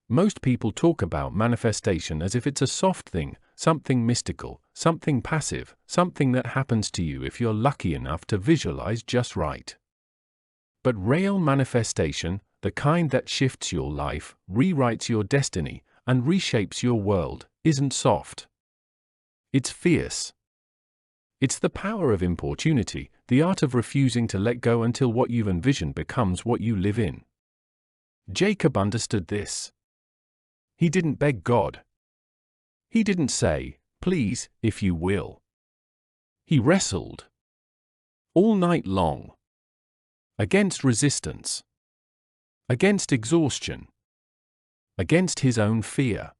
Most people talk about manifestation as if it's a soft thing, something mystical, something passive, something that happens to you if you're lucky enough to visualize just right. But real manifestation, the kind that shifts your life, rewrites your destiny, and reshapes your world, isn't soft. It's fierce. It's the power of importunity, the art of refusing to let go until what you've envisioned becomes what you live in. Jacob understood this. He didn't beg God. He didn't say, "Please, if you will." He wrestled. All night long. Against resistance. Against exhaustion. Against his own fear.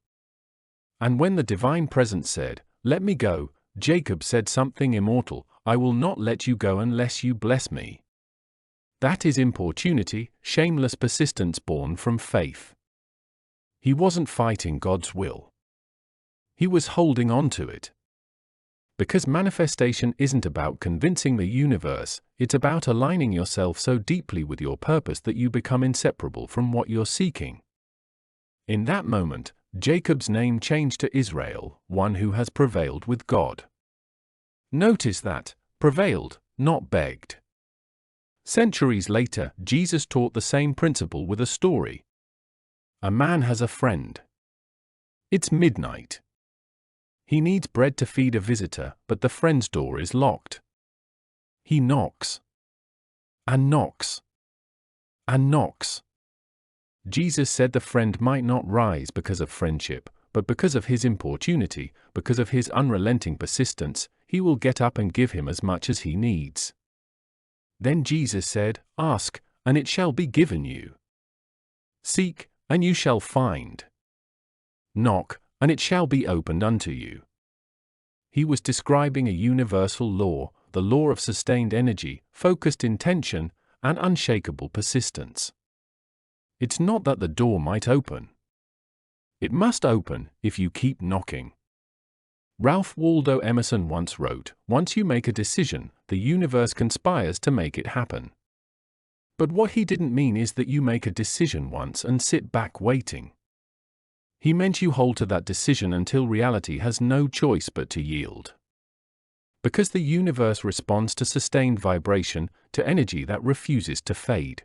And when the divine presence said, "Let me go," Jacob said something immortal: "I will not let you go unless you bless me." That is importunity, shameless persistence born from faith. He wasn't fighting God's will. He was holding on to it. Because manifestation isn't about convincing the universe, it's about aligning yourself so deeply with your purpose that you become inseparable from what you're seeking. In that moment, Jacob's name changed to Israel, one who has prevailed with God. Notice that, prevailed, not begged. Centuries later, Jesus taught the same principle with a story. A man has a friend. It's midnight. He needs bread to feed a visitor, but the friend's door is locked. He knocks. And knocks. And knocks. Jesus said the friend might not rise because of friendship, but because of his importunity, because of his unrelenting persistence, he will get up and give him as much as he needs. Then Jesus said, "Ask, and it shall be given you. Seek, and you shall find. Knock, and it shall be opened unto you." He was describing a universal law, the law of sustained energy, focused intention, and unshakable persistence. It's not that the door might open. It must open if you keep knocking. Ralph Waldo Emerson once wrote, "Once you make a decision, the universe conspires to make it happen." But what he didn't mean is that you make a decision once and sit back waiting. He meant you hold to that decision until reality has no choice but to yield. Because the universe responds to sustained vibration, to energy that refuses to fade.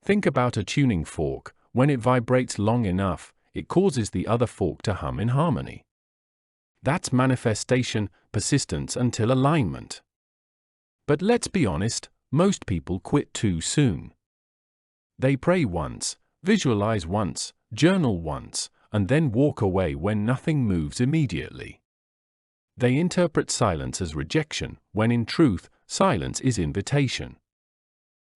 Think about a tuning fork. When it vibrates long enough, it causes the other fork to hum in harmony. That's manifestation, persistence until alignment. But let's be honest, most people quit too soon. They pray once, visualize once, journal once, and then walk away when nothing moves immediately. They interpret silence as rejection, when in truth, silence is invitation.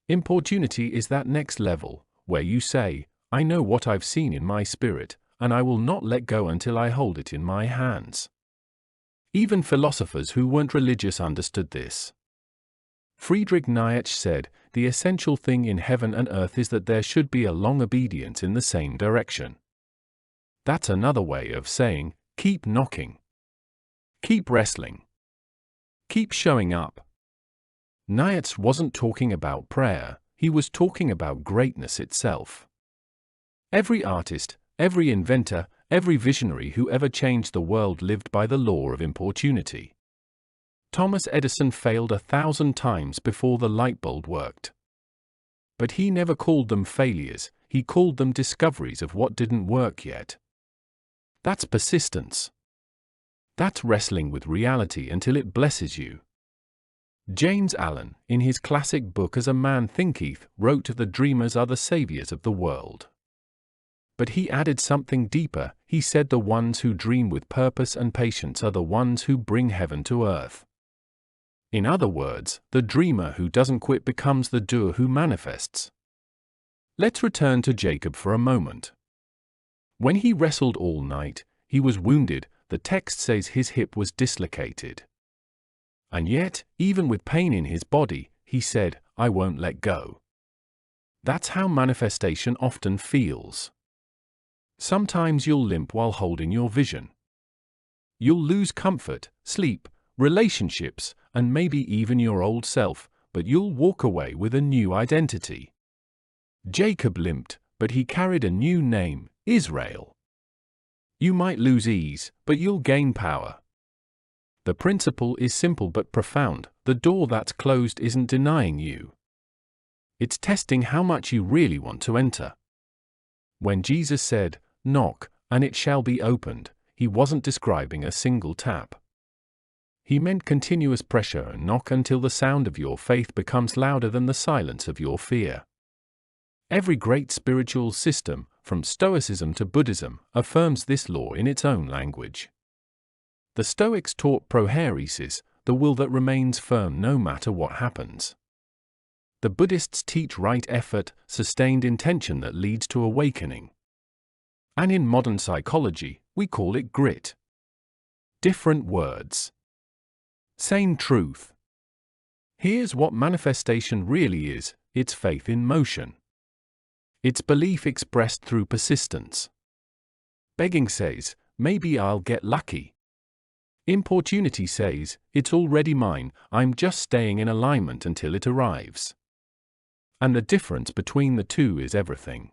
Importunity is that next level, where you say, "I know what I've seen in my spirit, and I will not let go until I hold it in my hands." Even philosophers who weren't religious understood this. Friedrich Nietzsche said, "The essential thing in heaven and earth is that there should be a long obedience in the same direction." That's another way of saying, keep knocking. Keep wrestling. Keep showing up. Nietzsche wasn't talking about prayer, he was talking about greatness itself. Every artist, every inventor, every visionary who ever changed the world lived by the law of importunity. Thomas Edison failed 1,000 times before the light bulb worked. But he never called them failures, he called them discoveries of what didn't work yet. That's persistence. That's wrestling with reality until it blesses you. James Allen, in his classic book As a Man Thinketh, wrote the dreamers are the saviors of the world. But he added something deeper, he said the ones who dream with purpose and patience are the ones who bring heaven to earth. In other words, the dreamer who doesn't quit becomes the doer who manifests. Let's return to Jacob for a moment. When he wrestled all night, he was wounded, the text says his hip was dislocated. And yet, even with pain in his body, he said, "I won't let go." That's how manifestation often feels. Sometimes you'll limp while holding your vision. You'll lose comfort, sleep, relationships, and maybe even your old self, but you'll walk away with a new identity. Jacob limped, but he carried a new name, Israel. You might lose ease, but you'll gain power. The principle is simple but profound. The door that's closed isn't denying you. It's testing how much you really want to enter. When Jesus said, "Knock, and it shall be opened," he wasn't describing a single tap. He meant continuous pressure and knock until the sound of your faith becomes louder than the silence of your fear. Every great spiritual system, from Stoicism to Buddhism, affirms this law in its own language. The Stoics taught prohairesis, the will that remains firm no matter what happens. The Buddhists teach right effort, sustained intention that leads to awakening. And in modern psychology, we call it grit. Different words. Same truth. Here's what manifestation really is: it's faith in motion. It's belief expressed through persistence. Begging says, "Maybe I'll get lucky." Importunity says, "It's already mine, I'm just staying in alignment until it arrives." And the difference between the two is everything.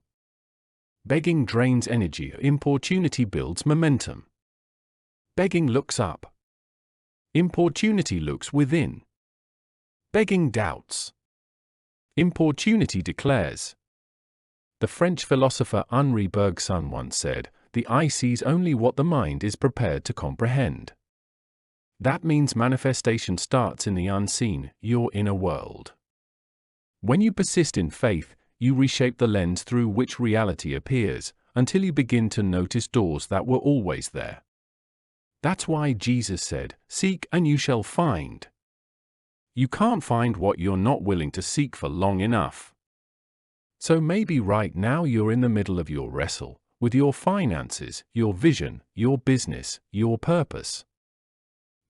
Begging drains energy, importunity builds momentum. Begging looks up. Importunity looks within. Begging doubts. Importunity declares. The French philosopher Henri Bergson once said, "The eye sees only what the mind is prepared to comprehend." That means manifestation starts in the unseen, your inner world. When you persist in faith, you reshape the lens through which reality appears, until you begin to notice doors that were always there. That's why Jesus said, "Seek and you shall find." You can't find what you're not willing to seek for long enough. So maybe right now you're in the middle of your wrestle, with your finances, your vision, your business, your purpose.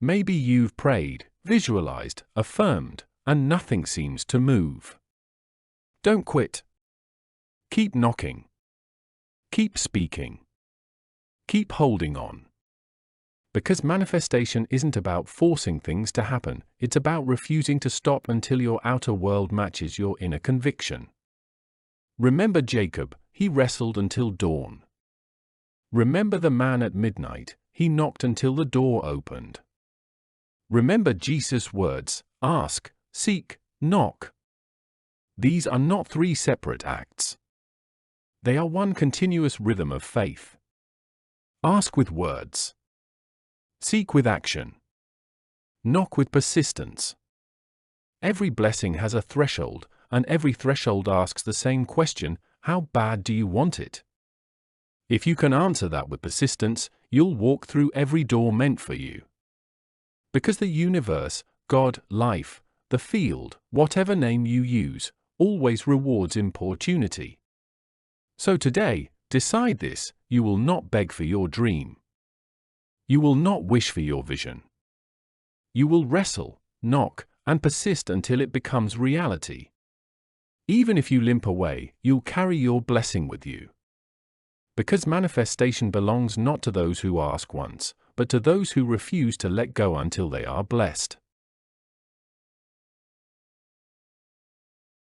Maybe you've prayed, visualized, affirmed, and nothing seems to move. Don't quit. Keep knocking. Keep speaking. Keep holding on. Because manifestation isn't about forcing things to happen, it's about refusing to stop until your outer world matches your inner conviction. Remember Jacob, he wrestled until dawn. Remember the man at midnight, he knocked until the door opened. Remember Jesus' words, ask, seek, knock. These are not three separate acts. They are one continuous rhythm of faith. Ask with words. Seek with action. Knock with persistence. Every blessing has a threshold, and every threshold asks the same question: how bad do you want it? If you can answer that with persistence, you'll walk through every door meant for you. Because the universe, God, life, the field, whatever name you use, always rewards importunity. So today, decide this: you will not beg for your dream. You will not wish for your vision. You will wrestle, knock, and persist until it becomes reality. Even if you limp away, you'll carry your blessing with you. Because manifestation belongs not to those who ask once, but to those who refuse to let go until they are blessed.